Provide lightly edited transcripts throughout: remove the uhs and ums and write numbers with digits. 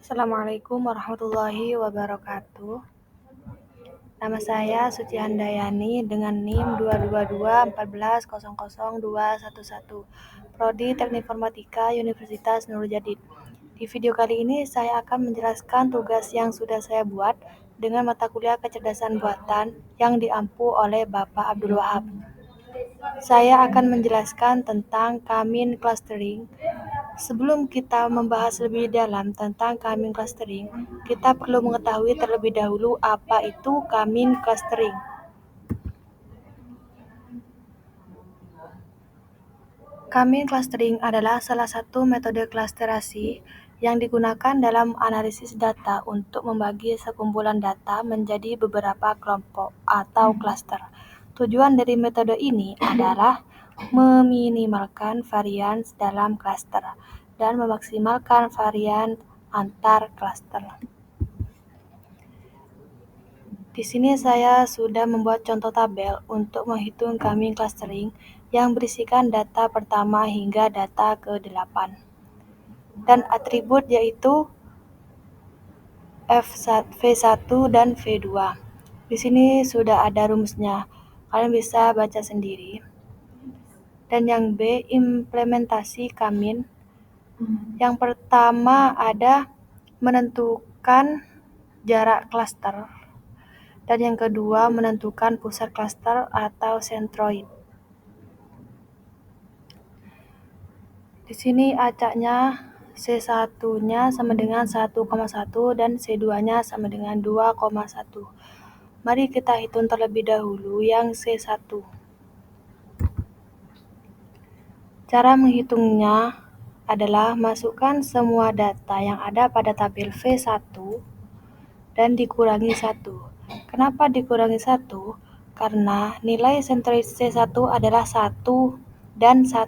Assalamualaikum warahmatullahi wabarakatuh. Nama saya Suci Handayani dengan NIM 22214100211. Prodi Teknik Informatika Universitas Nurul Jadid. Di video kali ini saya akan menjelaskan tugas yang sudah saya buat dengan mata kuliah kecerdasan buatan yang diampu oleh Bapak Abdul Wahab. Saya akan menjelaskan tentang Kamin Clustering. Sebelum kita membahas lebih dalam tentang Kamin Clustering, kita perlu mengetahui terlebih dahulu apa itu Kamin Clustering. Kamin Clustering adalah salah satu metode klasterasi yang digunakan dalam analisis data untuk membagi sekumpulan data menjadi beberapa kelompok atau klaster. Tujuan dari metode ini adalah meminimalkan varian dalam klaster dan memaksimalkan varian antar klaster. Di sini saya sudah membuat contoh tabel untuk menghitung Kamin Clustering yang berisikan data pertama hingga data ke-8 dan atribut yaitu V1 dan V2. Di sini sudah ada rumusnya, kalian bisa baca sendiri. Dan yang B, implementasi Kamin. Yang pertama ada menentukan jarak klaster. Dan yang kedua menentukan pusat klaster atau sentroid. Di sini acaknya C1-nya sama dengan 1,1 dan C2-nya sama dengan 2,1. Mari kita hitung terlebih dahulu yang C1. Cara menghitungnya adalah masukkan semua data yang ada pada tabel V1 dan dikurangi 1. Kenapa dikurangi 1? Karena nilai sentroid C1 adalah 1 dan 1.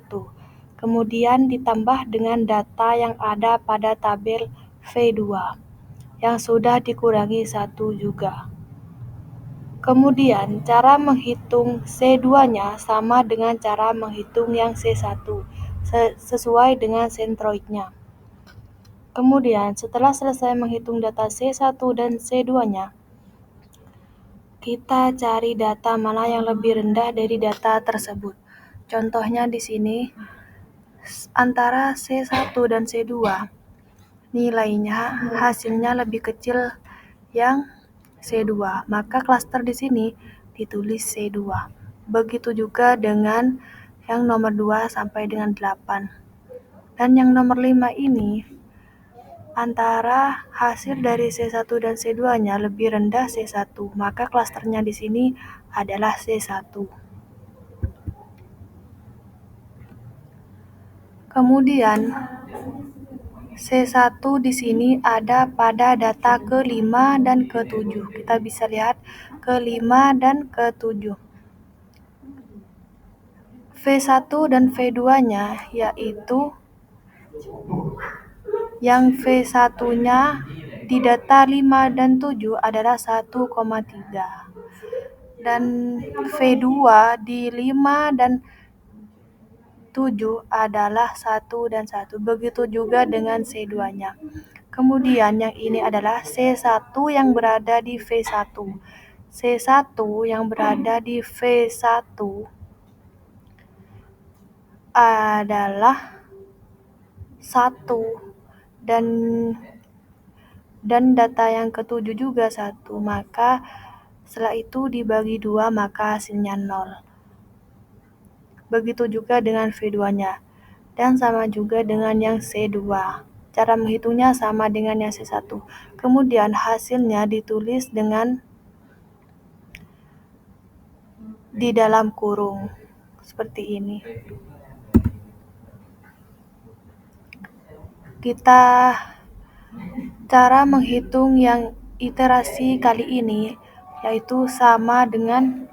Kemudian ditambah dengan data yang ada pada tabel V2 yang sudah dikurangi 1 juga. Kemudian cara menghitung C2-nya sama dengan cara menghitung yang C1 sesuai dengan sentroidnya. Kemudian setelah selesai menghitung data C1 dan C2-nya, kita cari data mana yang lebih rendah dari data tersebut. Contohnya di sini antara C1 dan C2 nilainya hasilnya lebih kecil yang C2, maka klaster di sini ditulis C2. Begitu juga dengan yang nomor 2 sampai dengan 8. Dan yang nomor 5 ini antara hasil dari C1 dan C2-nya lebih rendah C1, maka klasternya di sini adalah C1. Kemudian C1 di sini ada pada data ke-5 dan ke-7. Kita bisa lihat ke-5 dan ke-7. V1 dan V2-nya yaitu yang V1-nya di data 5 dan 7 adalah 1,3. Dan V2 di 5 dan 7 adalah 1 dan 1. Begitu juga dengan C2-nya. Kemudian yang ini adalah C1 yang berada di V1. C1 yang berada di V1 adalah 1 dan data yang ke-7 juga 1. Maka setelah itu dibagi 2 maka hasilnya 0. Begitu juga dengan V2-nya. Dan sama juga dengan yang C2. Cara menghitungnya sama dengan yang C1. Kemudian hasilnya ditulis dengan di dalam kurung. Seperti ini. Kita cara menghitung yang iterasi kali ini yaitu sama dengan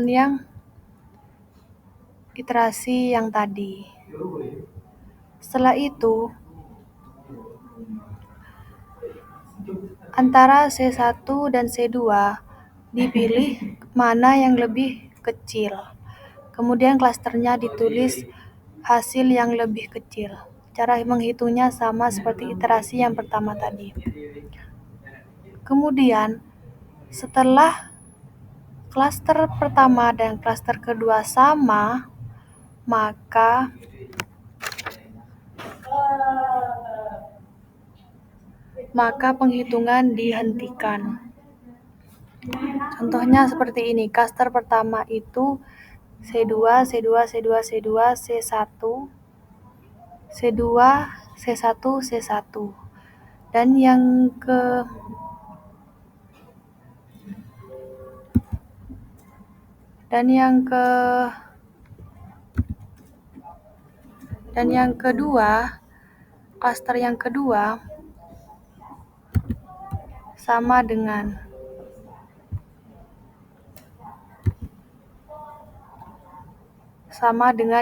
yang iterasi yang tadi. Setelah itu antara C1 dan C2 dipilih mana yang lebih kecil. Kemudian klasternya ditulis hasil yang lebih kecil. Cara menghitungnya sama seperti iterasi yang pertama tadi. Kemudian, setelah klaster pertama dan klaster kedua sama, maka penghitungan dihentikan. Contohnya seperti ini, klaster pertama itu C2, C2, C2, C2, C1, C2, C1, C1. Dan yang kedua, klaster yang kedua sama dengan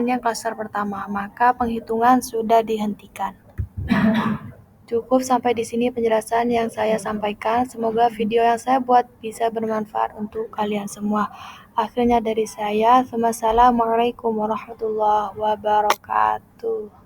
yang klaster pertama, maka penghitungan sudah dihentikan. Cukup sampai di sini penjelasan yang saya sampaikan. Semoga video yang saya buat bisa bermanfaat untuk kalian semua. Akhirnya dari saya, wassalamualaikum warahmatullahi wabarakatuh.